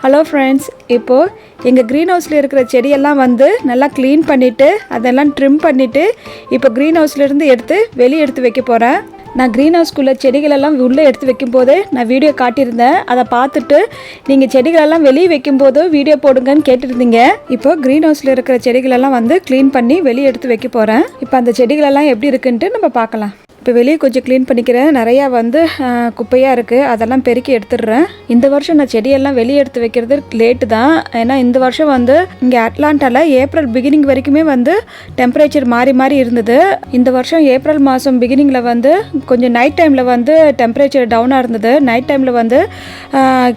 Hello friends, இப்போது எங்கள் green ஹவுஸில் இருக்கிற செடியெல்லாம் வந்து நல்லா க்ளீன் பண்ணிவிட்டு அதெல்லாம் ட்ரிம் பண்ணிவிட்டு இப்போ க்ரீன் ஹவுஸ்லேருந்து எடுத்து வெளியே எடுத்து வைக்க போகிறேன். நான் க்ரீன் ஹவுஸ்க்குள்ளே செடிகளெல்லாம் உள்ளே எடுத்து வைக்கும்போது நான் வீடியோ காட்டியிருந்தேன். அதை பார்த்துட்டு நீங்கள் செடிகளெல்லாம் வெளியே வைக்கும்போது வீடியோ போடுங்கன்னு கேட்டிருந்தீங்க. இப்போ க்ரீன் ஹவுஸில் இருக்கிற செடிகளெல்லாம் வந்து க்ளீன் பண்ணி வெளியே எடுத்து வைக்க போகிறேன். இப்போ அந்த செடிகளெல்லாம் எப்படி இருக்குன்ட்டு நம்ம பார்க்கலாம். இப்போ வெளியே கொஞ்சம் க்ளீன் பண்ணிக்கிறேன். நிறையா வந்து குப்பையாக இருக்குது, அதெல்லாம் பெருக்கி எடுத்துடுறேன். இந்த வருஷம் நான் செடியெல்லாம் வெளியே எடுத்து வைக்கிறது லேட்டு தான். ஏன்னா இந்த வருஷம் வந்து இங்கே அட்லாண்டாவில் ஏப்ரல் பிகினிங் வரைக்குமே வந்து டெம்பரேச்சர் மாறி மாறி இருந்தது. இந்த வருஷம் ஏப்ரல் மாதம் பிகினிங்கில் வந்து கொஞ்சம் நைட் டைமில் வந்து டெம்பரேச்சர் டவுனாக இருந்தது. நைட் டைமில் வந்து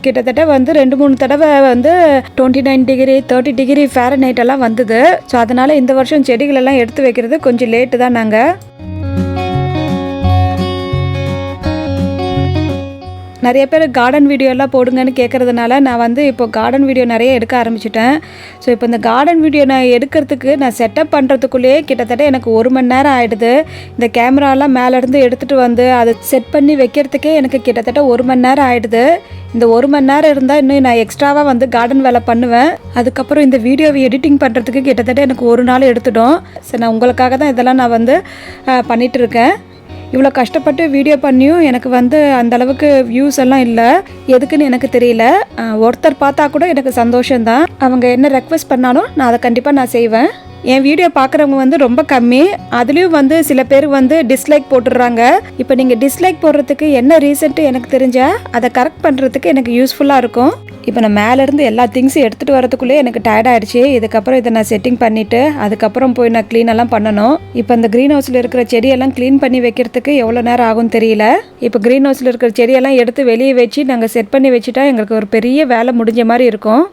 கிட்டத்தட்ட வந்து 2-3 தடவை வந்து 29 டிகிரி 30 டிகிரி ஃபேரன்ஹைட் எல்லாம் வந்தது. ஸோ அதனால் இந்த வருஷம் செடிகளெல்லாம் எடுத்து வைக்கிறது கொஞ்சம் லேட்டு தான். நாங்கள் நிறைய பேர் கார்டன் வீடியோ எல்லாம் போடுங்கன்னு கேட்குறதுனால நான் வந்து இப்போ கார்டன் வீடியோ நிறைய எடுக்க ஆரம்பிச்சிட்டேன். ஸோ இப்போ இந்த கார்டன் வீடியோ நான் எடுக்கிறதுக்கு நான் செட்டப் பண்ணுறதுக்குள்ளேயே கிட்டத்தட்ட எனக்கு 1 மணி நேரம் ஆகிடுது. இந்த கேமராலாம் மேலேருந்து எடுத்துகிட்டு வந்து அதை செட் பண்ணி வைக்கிறதுக்கே எனக்கு கிட்டத்தட்ட 1 மணி நேரம் ஆகிடுது. இந்த 1 மணி நேரம் இருந்தால் இன்னும் நான் எக்ஸ்ட்ராவாக வந்து கார்டன் வேலை பண்ணுவேன். அதுக்கப்புறம் இந்த வீடியோவை எடிட்டிங் பண்ணுறதுக்கு கிட்டத்தட்ட எனக்கு 1 நாள் எடுத்துடும். சரி, நான் உங்களுக்காக தான் இதெல்லாம் நான் வந்து பண்ணிகிட்ருக்கேன். இவ்வளோ கஷ்டப்பட்டு வீடியோ பண்ணியும் எனக்கு வந்து அந்தளவுக்கு வியூஸ் எல்லாம் இல்லை. எதுக்குன்னு எனக்கு தெரியல. ஒருத்தர் பார்த்தா கூட எனக்கு சந்தோஷம்தான். அவங்க என்ன ரெக்வெஸ்ட் பண்ணாலும் நான் அதை கண்டிப்பாக நான் செய்வேன். என் வீடியோ பார்க்குறவங்க வந்து ரொம்ப கம்மி. அதுலேயும் வந்து சில பேர் வந்து டிஸ்லைக் போட்டுடுறாங்க. இப்போ நீங்கள் டிஸ்லைக் போடுறதுக்கு என்ன ரீசன்ட்டு எனக்கு தெரிஞ்சால் அதை கரெக்ட் பண்ணுறதுக்கு எனக்கு யூஸ்ஃபுல்லாக இருக்கும். இப்போ நான் மேலேருந்து எல்லா திங்ஸும் எடுத்துகிட்டு வரதுக்குள்ளே எனக்கு டயர்ட் ஆகிடுச்சு. இதுக்கப்புறம் இதை நான் செட்டிங் பண்ணிவிட்டு அதுக்கப்புறம் போய் நான் க்ளீனெல்லாம் பண்ணணும். இப்போ இந்த க்ரீன் ஹவுஸில் இருக்கிற செடியெல்லாம் க்ளீன் பண்ணி வைக்கிறதுக்கு எவ்வளோ நேரம் ஆகும்னு தெரியல. இப்போ க்ரீன் ஹவுஸில் இருக்கிற செடியெல்லாம் எடுத்து வெளியே வச்சு நாங்கள் செட் பண்ணி வச்சுட்டா எங்களுக்கு ஒரு பெரிய வேலை முடிஞ்ச மாதிரி இருக்கும்.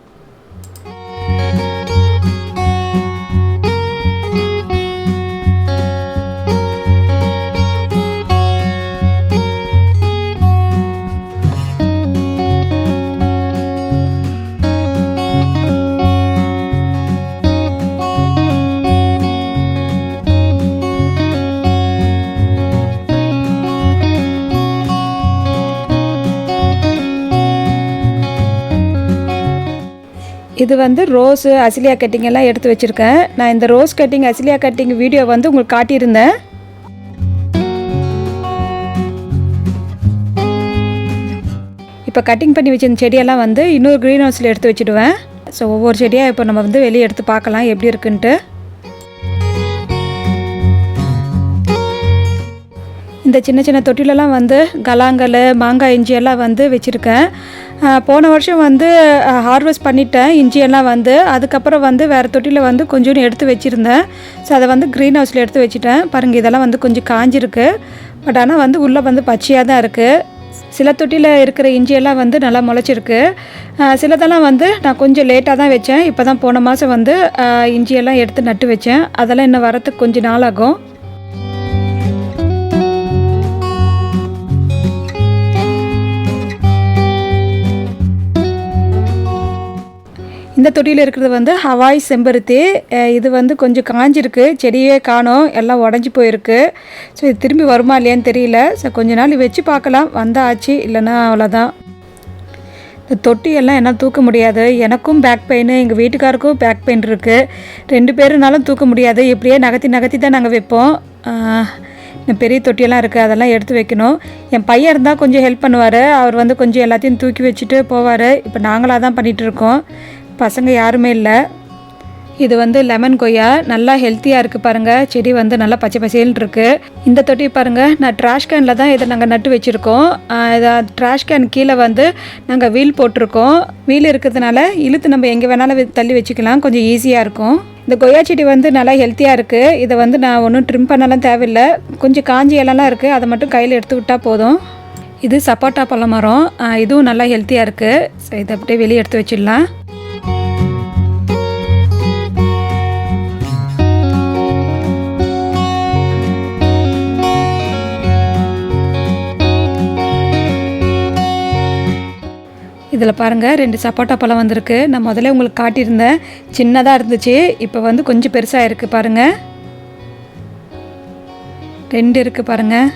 இது வந்து ரோஸு அசிலியா கட்டிங் எல்லாம் எடுத்து வச்சுருக்கேன். நான் இந்த ரோஸ் கட்டிங் அசிலியா கட்டிங் வீடியோ வந்து உங்களுக்கு காட்டியிருந்தேன். இப்போ கட்டிங் பண்ணி வச்சிருந்த செடியெல்லாம் வந்து இன்னொரு க்ரீன் ஹவுஸில் எடுத்து வச்சுடுவேன். ஸோ ஒவ்வொரு செடியாக இப்போ நம்ம வந்து வெளியே எடுத்து பார்க்கலாம் எப்படி இருக்குன்ட்டு. இந்த சின்ன சின்ன தொட்டிலெல்லாம் வந்து கலாங்கல் மாங்காய் இஞ்சியெல்லாம் வந்து வச்சுருக்கேன். போன வருஷம் வந்து ஹார்வெஸ்ட் பண்ணிட்டேன் இஞ்சியெல்லாம் வந்து. அதுக்கப்புறம் வந்து வேறு தொட்டியில் வந்து கொஞ்சோண்டு எடுத்து வச்சுருந்தேன். ஸோ அதை வந்து க்ரீன் ஹவுஸில் எடுத்து வச்சுட்டேன். பாருங்கள், இதெல்லாம் வந்து கொஞ்சம் காஞ்சிருக்கு. பட் ஆனால் வந்து உள்ளே வந்து பச்சையாக தான் இருக்குது. சில தொட்டியில் இருக்கிற இஞ்சியெல்லாம் வந்து நல்லா முளைச்சிருக்கு. சிலதெல்லாம் வந்து நான் கொஞ்சம் லேட்டாக தான் வச்சேன். இப்போ தான் போன மாதம் வந்து இஞ்சியெல்லாம் எடுத்து நட்டு வச்சேன். அதெல்லாம் இன்னும் வரத்துக்கு கொஞ்சம் நாள் ஆகும். இந்த தொட்டியில் இருக்கிறது வந்து ஹவாய் செம்பருத்தி. இது வந்து கொஞ்சம் காஞ்சிருக்கு, செடியே காணோம், எல்லாம் உடஞ்சி போயிருக்கு. ஸோ இது திரும்பி வருமா இல்லையான்னு தெரியல. ஸோ கொஞ்ச நாள் வச்சு பார்க்கலாம், வந்தால் ஆச்சு, இல்லைன்னா அவ்வளோதான். இந்த தொட்டியெல்லாம் என்னால் தூக்க முடியாது. எனக்கும் பேக் பெயின், எங்கள் வீட்டுக்காருக்கும் பேக் பெயின் இருக்குது. 2 பேருனாலும் தூக்க முடியாது. இப்படியே நகர்த்தி நகர்த்தி தான் நாங்கள் வைப்போம். பெரிய தொட்டியெல்லாம் இருக்குது, அதெல்லாம் எடுத்து வைக்கணும். என் பையன் இருந்தால் கொஞ்சம் ஹெல்ப் பண்ணுவார். அவர் வந்து கொஞ்சம் எல்லாத்தையும் தூக்கி வச்சுட்டு போவார். இப்போ நாங்களாக தான் பண்ணிகிட்ருக்கோம், பசங்க யாருமே இல்லை. இது வந்து லெமன் கொய்யா, நல்லா ஹெல்த்தியாக இருக்குது பாருங்கள். செடி வந்து நல்லா பச்சை பசேல்னு இருக்குது. இந்த தொட்டி பாருங்கள், நான் ட்ராஷ் கேனில் தான் இதை நாங்கள் நட்டு வச்சுருக்கோம். இதை ட்ராஷ் கேன் கீழே வந்து நாங்கள் வீல் போட்டிருக்கோம். வீல் இருக்கிறதுனால இழுத்து நம்ம எங்கே வேணாலும் தள்ளி வச்சுக்கலாம், கொஞ்சம் ஈஸியாக இருக்கும். இந்த கொய்யா செடி வந்து நல்லா ஹெல்த்தியாக இருக்குது. இதை வந்து நான் ஒன்றும் ட்ரிம் பண்ணலாம் தேவையில்லை. கொஞ்சம் காஞ்சி இலலாம் இருக்குது, அதை மட்டும் கையில் எடுத்து விட்டால் போதும். இது சப்போட்டா பழ மரம், இதுவும் நல்லா ஹெல்த்தியாக இருக்குது. ஸோ இதை அப்படியே வெளியே எடுத்து வச்சிடலாம். இதில் பாருங்கள், 2 சப்போட்டா பழம் வந்திருக்கு. நான் முதல்ல உங்களுக்கு காட்டியிருந்தேன், சின்னதாக இருந்துச்சு. இப்போ வந்து கொஞ்சம் பெருசாக இருக்குது பாருங்கள். 2 இருக்குது பாருங்கள்.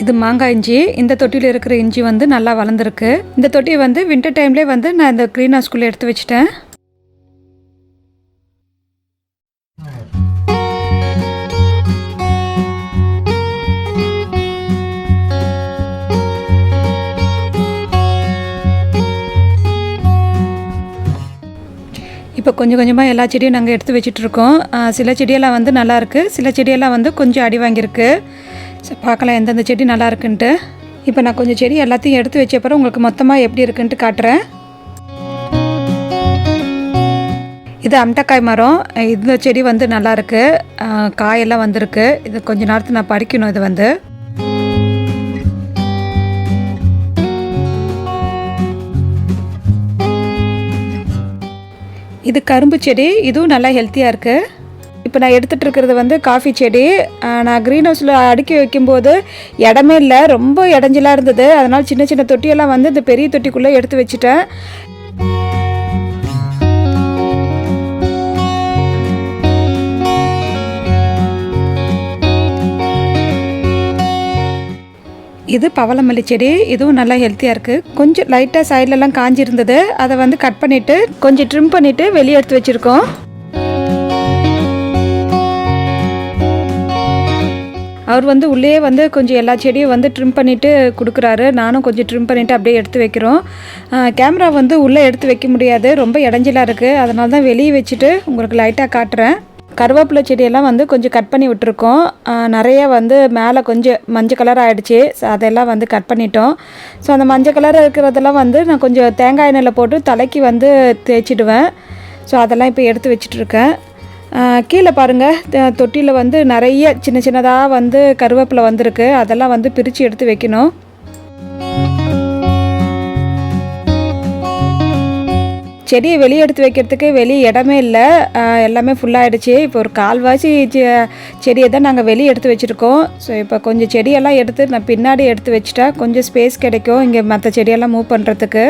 இது மாங்காய் இஞ்சி. இந்த தொட்டியில் இருக்கிற இஞ்சி வந்து நல்லா வளர்ந்துருக்கு. இந்த தொட்டியை வந்து வின்டர் டைம்லேயே வந்து நான் இந்த க்ரீன் ஹவுஸ்குள்ளே எடுத்து வச்சுட்டேன். இப்போ கொஞ்சம் கொஞ்சமாக எல்லா செடியும் நாங்கள் எடுத்து வச்சிட்ருக்கோம். சில செடியெல்லாம் வந்து நல்லாயிருக்கு, சில செடியெல்லாம் வந்து கொஞ்சம் அடி வாங்கியிருக்கு. பார்க்கலாம் எந்தெந்த செடி நல்லா இருக்குன்ட்டு. இப்போ நான் கொஞ்சம் செடி எல்லாத்தையும் எடுத்து வச்ச அப்புறம் உங்களுக்கு மொத்தமாக எப்படி இருக்குன்ட்டு காட்டுறேன். இது அம்டக்காய் மரம். இந்த செடி வந்து நல்லாயிருக்கு, காயெல்லாம் வந்திருக்கு. இது கொஞ்ச நேரத்தில் நான் பறிக்கணும். இது வந்து இது கரும்பு செடி. இதுவும் நல்லா ஹெல்த்தியாக இருக்குது. இப்போ நான் எடுத்துகிட்டு இருக்கிறது வந்து காஃபி செடி. நான் க்ரீன் ஹவுஸில் அடுக்கி வைக்கும்போது இடமே இல்லை, ரொம்ப இடைஞ்சலாக இருந்தது. அதனால் சின்ன சின்ன தொட்டியெல்லாம் வந்து இந்த பெரிய தொட்டிக்குள்ளே எடுத்து வச்சுட்டேன். இது பவளமல்லி செடி. இதுவும் நல்லா ஹெல்த்தியாக இருக்குது. கொஞ்சம் லைட்டாக சைட்லலாம் காஞ்சி இருந்தது, அதை வந்து கட் பண்ணிவிட்டு கொஞ்சம் ட்ரிம் பண்ணிவிட்டு வெளியே எடுத்து வச்சுருக்கோம். அவர் வந்து உள்ளே வந்து கொஞ்சம் எல்லா செடியும் வந்து ட்ரிம் பண்ணிவிட்டு கொடுக்குறாரு. நானும் கொஞ்சம் ட்ரிம் பண்ணிவிட்டு அப்படியே எடுத்து வைக்கிறோம். கேமரா வந்து உள்ளே எடுத்து வைக்க முடியாது, ரொம்ப இடைஞ்சலாக இருக்குது. அதனால தான் வெளியே வச்சுட்டு உங்களுக்கு லைட்டாக காட்டுறேன். கருவேப்பிலை செடியெல்லாம் வந்து கொஞ்சம் கட் பண்ணி விட்டுருக்கோம். நிறைய வந்து மேலே கொஞ்சம் மஞ்சள் கலர் ஆகிடுச்சி. ஸோ அதெல்லாம் வந்து கட் பண்ணிட்டோம். ஸோ அந்த மஞ்சள் கலர் இருக்கிறதெல்லாம் வந்து நான் கொஞ்சம் தேங்காய் எண்ணெயில் போட்டு தலைக்கு வந்து தேய்ச்சிடுவேன். ஸோ அதெல்லாம் இப்போ எடுத்து வச்சிட்ருக்கேன். கீழே பாருங்கள், தொட்டியில் வந்து நிறைய சின்ன சின்னதாக வந்து கருவேப்பிலை வந்திருக்கு. அதெல்லாம் வந்து பிரித்து எடுத்து வைக்கணும். செடியை வெளியே எடுத்து வைக்கிறதுக்கு வெளியே இடமே இல்லை, எல்லாமே ஃபுல்லாகிடுச்சு. இப்போ ஒரு கால்வாசி செடியை தான் நாங்கள் வெளியே எடுத்து வச்சுருக்கோம். ஸோ இப்போ கொஞ்சம் செடியெல்லாம் எடுத்து நான் பின்னாடி எடுத்து வச்சுட்டா கொஞ்சம் ஸ்பேஸ் கிடைக்கும் இங்கே மற்ற செடியெல்லாம் மூவ் பண்ணுறதுக்கு.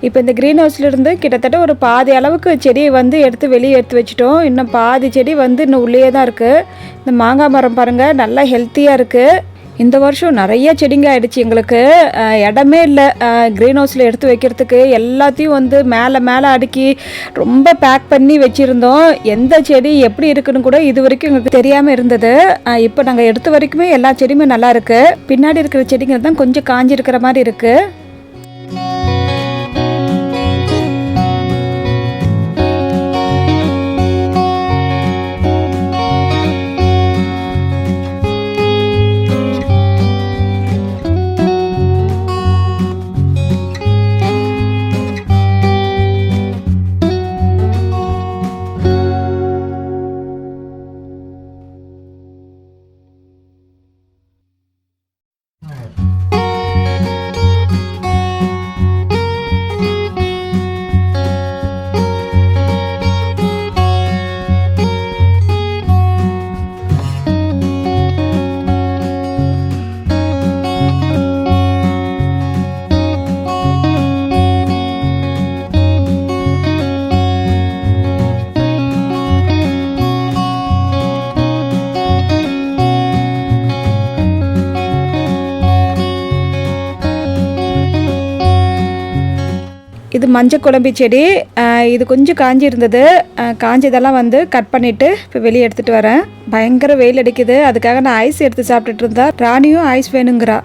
இப்போ இந்த க்ரீன் ஹவுஸ்லேருந்து கிட்டத்தட்ட ஒரு பாதி அளவுக்கு செடியை வந்து வெளியே எடுத்து வச்சிட்டோம். இன்னும் பாதி செடி வந்து இன்னும் உள்ளே தான் இருக்குது. இந்த மாங்காய் மரம் பாருங்கள், நல்லா ஹெல்த்தியாக இருக்குது. இந்த வருஷம் நிறைய செடிங்க ஆகிடுச்சு. எங்களுக்கு இடமே இல்லை க்ரீன் ஹவுஸில் எடுத்து வைக்கிறதுக்கு. எல்லாத்தையும் வந்து மேலே அடுக்கி ரொம்ப பேக் பண்ணி வச்சுருந்தோம். எந்த செடி எப்படி இருக்குன்னு கூட இது வரைக்கும் எங்களுக்கு தெரியாமல் இருந்தது. இப்போ நாங்கள் எடுத்த வரைக்குமே எல்லா செடியுமே நல்லா இருக்குது. பின்னாடி இருக்கிற செடிங்க தான் கொஞ்சம் காஞ்சி இருக்கிற மாதிரி இருக்குது. இது மஞ்சள் குழம்பி செடி. இது கொஞ்சம் காஞ்சி இருந்தது. காஞ்சதெல்லாம் வந்து கட் பண்ணிவிட்டு இப்போ வெளியே எடுத்துகிட்டு வரேன். பயங்கர வெயில் அடிக்குது, அதுக்காக நான் ஐஸ் எடுத்து சாப்பிட்டுட்டு இருந்தா. ராணியும் ஐஸ் வேணுங்கிறா.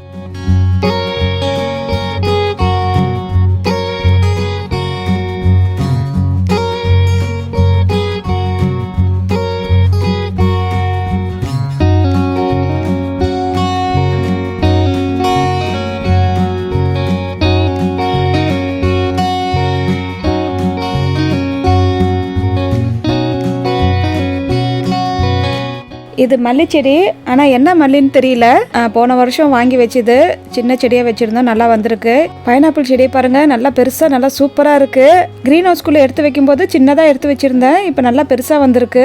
இது மல்லிச்செடி. ஆனால் என்ன மல்லின்னு தெரியல. போன வருஷம் வாங்கி வச்சது, சின்ன செடியாக வச்சுருந்தோம், நல்லா வந்திருக்கு. பைனாப்பிள் செடியை பாருங்கள், நல்லா பெருசாக நல்லா சூப்பராக இருக்குது. க்ரீன் ஹவுஸ்குள்ளே எடுத்து வைக்கும்போது சின்னதாக எடுத்து வச்சுருந்தேன், இப்போ நல்லா பெருசாக வந்திருக்கு.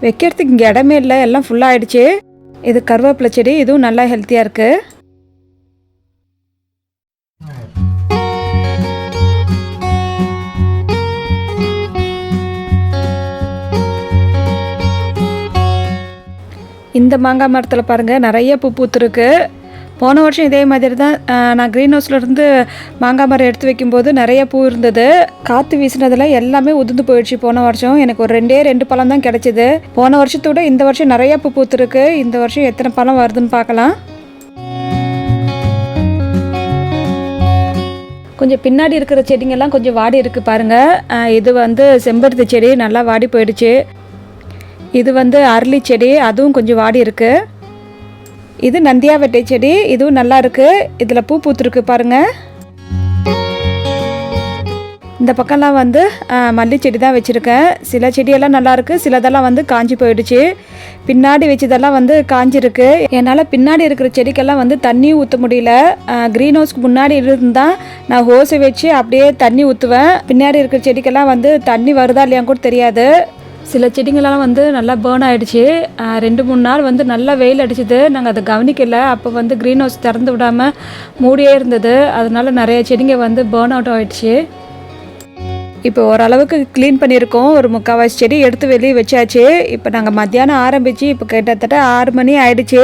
வைக்கிறதுக்கு இங்கே இடமே இல்லை, எல்லாம் ஃபுல்லாகிடுச்சு. இது கருவேப்பிலை செடி. இதுவும் நல்லா ஹெல்த்தியாக இருக்குது. இந்த மாங்காய் மரத்தில் பாருங்கள் நிறைய பூ பூத்துருக்கு. போன வருஷம் இதே மாதிரி தான் நான் க்ரீன் ஹவுஸ்லேருந்து மாங்காய் மரம் எடுத்து வைக்கும்போது நிறைய பூ இருந்தது. காற்று வீசினதில் எல்லாமே உதிர்ந்து போயிடுச்சு. போன வருஷம் எனக்கு ஒரு 2 பழம் தான் கிடச்சிது. போன வருஷத்தோட இந்த வருஷம் நிறைய பூ பூத்துருக்கு. இந்த வருஷம் எத்தனை பழம் வருதுன்னு பார்க்கலாம். கொஞ்சம் பின்னாடி இருக்கிற செடிங்கெல்லாம் கொஞ்சம் வாடி இருக்குது பாருங்கள். இது வந்து செம்பருத்தி செடி நல்லா வாடி போயிடுச்சு. இது வந்து அரளி செடி, அதுவும் கொஞ்சம் வாடி இருக்குது. இது நந்தியாவட்டை செடி, இதுவும் நல்லா இருக்குது. இதில் பூ பூத்துருக்கு பாருங்கள். இந்த பக்கம்லாம் வந்து மல்லி செடி தான் வச்சுருக்கேன். சில செடியெல்லாம் நல்லாயிருக்கு, சிலதெல்லாம் வந்து காஞ்சி போயிடுச்சு. பின்னாடி வச்சதெல்லாம் வந்து காஞ்சிருக்கு. என்னால் பின்னாடி இருக்கிற செடிக்கெல்லாம் வந்து தண்ணியும் ஊற்ற முடியல. க்ரீன் ஹவுஸ்க்கு முன்னாடி இருந்தால் நான் ஹோஸை வச்சு அப்படியே தண்ணி ஊற்றுவேன். பின்னாடி இருக்கிற செடிக்கெல்லாம் வந்து தண்ணி வருதா இல்லையான்னு கூட தெரியாது. சில செடிங்களெல்லாம் வந்து நல்லா பேர்ன் ஆகிடுச்சு. 2-3 நாள் வந்து நல்லா வெயில் அடிச்சுது. நாங்கள் அதை கவனிக்கலை. அப்போ வந்து க்ரீன் ஹவுஸ் திறந்து விடாமல் மூடியே இருந்தது. அதனால நிறைய செடிங்க வந்து பேர்ன் அவுட் ஆகிடுச்சு. இப்போ ஓரளவுக்கு க்ளீன் பண்ணியிருக்கோம். ஒரு 3/4 செடி எடுத்து வெளியே வச்சாச்சு. இப்போ நாங்கள் மத்தியானம் ஆரம்பித்து இப்போ கிட்டத்தட்ட 6 மணி ஆகிடுச்சு.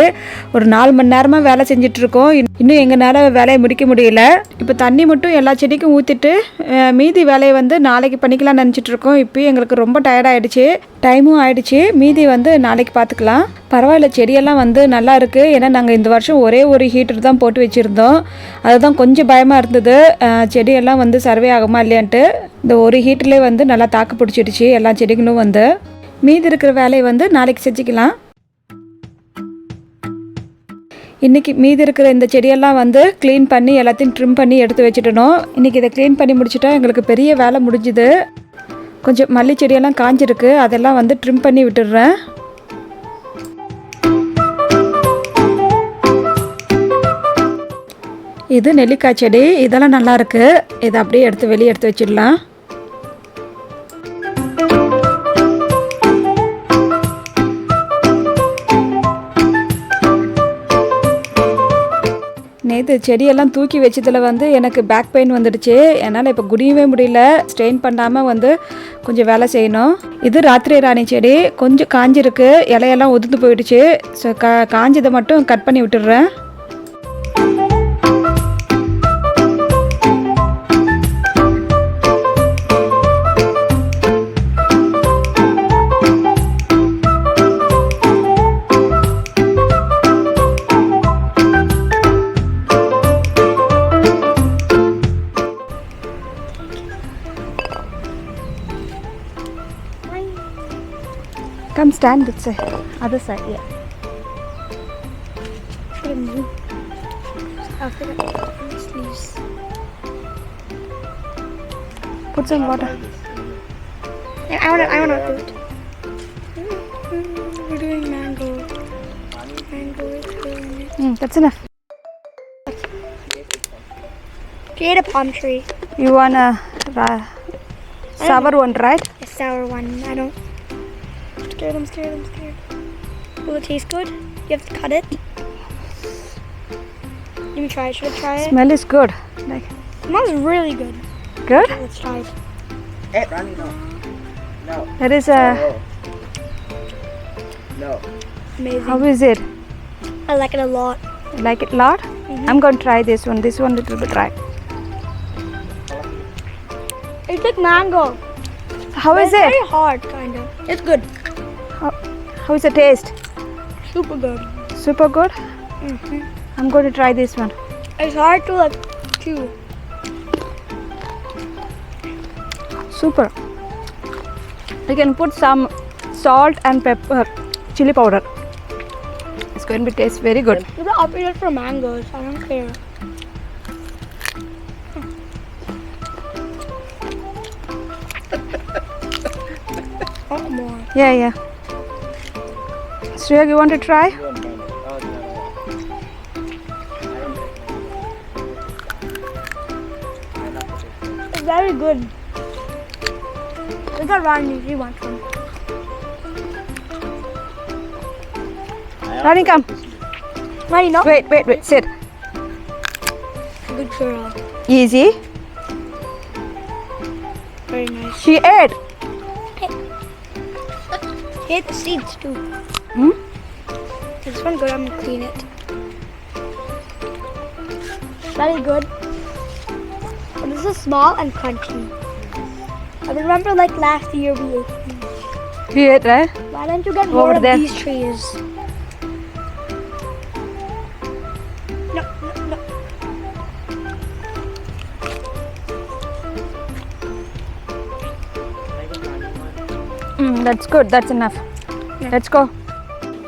ஒரு 4 மணி நேரமாக வேலை செஞ்சிட்ருக்கோம். இன்னும் எங்களால் வேலையை முடிக்க முடியல. இப்போ தண்ணி மட்டும் எல்லா செடிக்கும் ஊற்றிட்டு மீதி வேலையை வந்து நாளைக்கு பண்ணிக்கலாம்னு நினச்சிட்ருக்கோம். இப்போயும் எங்களுக்கு ரொம்ப டயர்டாகிடுச்சு. டைமும் ஆகிடுச்சு. மீதி வந்து நாளைக்கு பார்த்துக்கலாம். பரவாயில்ல, செடியெல்லாம் வந்து நல்லா இருக்குது. ஏன்னா நாங்கள் இந்த வருஷம் ஒரே ஒரு ஹீட்டர் தான் போட்டு வச்சுருந்தோம். அதுதான் கொஞ்சம் பயமாக இருந்தது, செடியெல்லாம் வந்து சர்வே ஆகுமா இல்லையான்ட்டு. இந்த ஒரு ஹீட்டர்லேயே வந்து நல்லா தாக்கு பிடிச்சிடுச்சு எல்லா செடிகளும் வந்து. மீதி இருக்கிற வேலையை வந்து நாளைக்கு செஞ்சுக்கலாம். இன்றைக்கி மீதி இருக்கிற இந்த செடியெல்லாம் வந்து க்ளீன் பண்ணி எல்லாத்தையும் ட்ரிம் பண்ணி எடுத்து வச்சுட்டணும். இன்றைக்கி இதை க்ளீன் பண்ணி முடிச்சுட்டா எங்களுக்கு பெரிய வேலை முடிஞ்சுது. கொஞ்சம் மல்லி செடியெல்லாம் காஞ்சிருக்கு, அதெல்லாம் வந்து ட்ரிம் பண்ணி விட்டுடுறேன். இது நெல்லிக்காய் செடி, இதெல்லாம் நல்லாயிருக்கு. இதை அப்படியே எடுத்து வெளியே எடுத்து வச்சிடலாம். நேற்று செடியெல்லாம் தூக்கி வச்சதில் வந்து எனக்கு பேக் பெயின் வந்துடுச்சு. என்னால் இப்போ குடியவே முடியல. ஸ்ட்ரெயின் பண்ணாமல் வந்து கொஞ்சம் வேலை செய்யணும். இது ராத்திரி ராணி செடி, கொஞ்சம் காஞ்சிருக்கு. இலையெல்லாம் உதிர்ந்து போயிடுச்சு. ஸோ காஞ்சதை மட்டும் கட் பண்ணி விட்டுடுறேன். Come stand this side, other side, yeah. Put some water. Yeah, I wanna do it. We're doing mango. Mango is doing it. That's enough. Create a palm tree. You want a sour one, right? A sour one. I'm scared. Will it taste good? You have to cut it. Let me try it. Should I try it? Smell is good. Like It smells really good. good? Let's try it. Hey, Ronnie, no. No. That is a. No. Amazing. How is it? I like it a lot. You like it a lot? I'm going to try this one. This one little bit dry. It's like mango. How is It's it? very hard, kind of. It's good. How is the taste? Super good. Super good. Mm-hmm. I'm going to try this one. It's hard to like chew. Super. You can put some salt and pepper, chili powder. It's going to taste very good. You can operate it for mangoes. I don't care. Want more? Yeah. Shreya, you want to try? It's very good. Look at Ronnie. He wants one. Rani, come. Ronnie, no. Wait. Sit. Good girl. Easy. Very nice. She ate. Hit the seeds too. This one good. I'm gonna clean it. Very good. But this is small and crunchy. I remember like last year we ate these. You ate, right? Why don't you get more Over of there. these trees? No, no, no. That's good. That's enough. Let's go.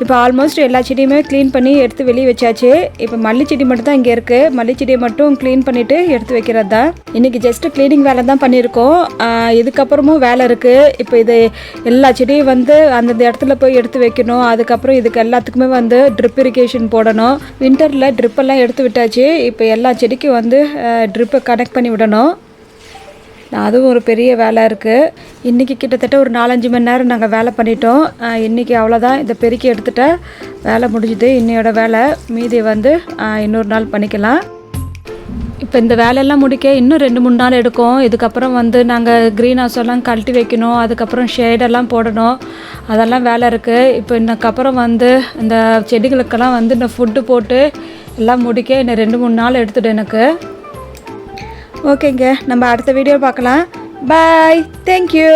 இப்போ almost எல்லா செடியுமே clean பண்ணி எடுத்து வெளியே வச்சாச்சு. இப்போ மல்லி செடி மட்டும் தான் இங்கே இருக்குது. மல்லி செடியை மட்டும் க்ளீன் பண்ணிவிட்டு எடுத்து வைக்கிறது தான். இன்றைக்கி ஜஸ்ட்டு க்ளீனிங் வேலை தான் பண்ணியிருக்கோம். இதுக்கப்புறமும் வேலை இருக்குது. இப்போ இது எல்லா செடியும் வந்து அந்தந்த இடத்துல போய் எடுத்து வைக்கணும். அதுக்கப்புறம் இதுக்கு எல்லாத்துக்குமே வந்து ட்ரிப் இரிகேஷன் போடணும். வின்டரில் ட்ரிப்பெல்லாம் எடுத்து விட்டாச்சு. இப்போ எல்லா செடிக்கும் வந்து ட்ரிப்பை கனெக்ட் பண்ணி விடணும். அதுவும் ஒரு பெரிய வேலை இருக்குது. இன்றைக்கி கிட்டத்தட்ட ஒரு 4-5 மணி நேரம் நாங்கள் வேலை பண்ணிட்டோம். இன்றைக்கி அவ்வளோதான். இதை பெருக்கி எடுத்துகிட்ட வேலை முடிஞ்சுது. இன்னையோட வேலை மீதி வந்து இன்னொரு நாள் பண்ணிக்கலாம். இப்போ இந்த வேலையெல்லாம் முடிக்க இன்னும் 2-3 நாள் எடுக்கும். இதுக்கப்புறம் வந்து நாங்கள் க்ரீன் ஹவுஸ் எல்லாம் கழட்டி வைக்கணும். அதுக்கப்புறம் ஷேடெல்லாம் போடணும். அதெல்லாம் வேலை இருக்குது. இப்போ இதுக்கப்புறம் வந்து இந்த செடிகளுக்கெல்லாம் வந்து இந்த ஃபுட்டு போட்டு எல்லாம் முடிக்க இன்னும் 2-3 நாள் எடுத்துடும் எனக்கு. ஓகேங்க, நம்ம அடுத்த வீடியோ பார்க்கலாம். பாய், தேங்க்யூ.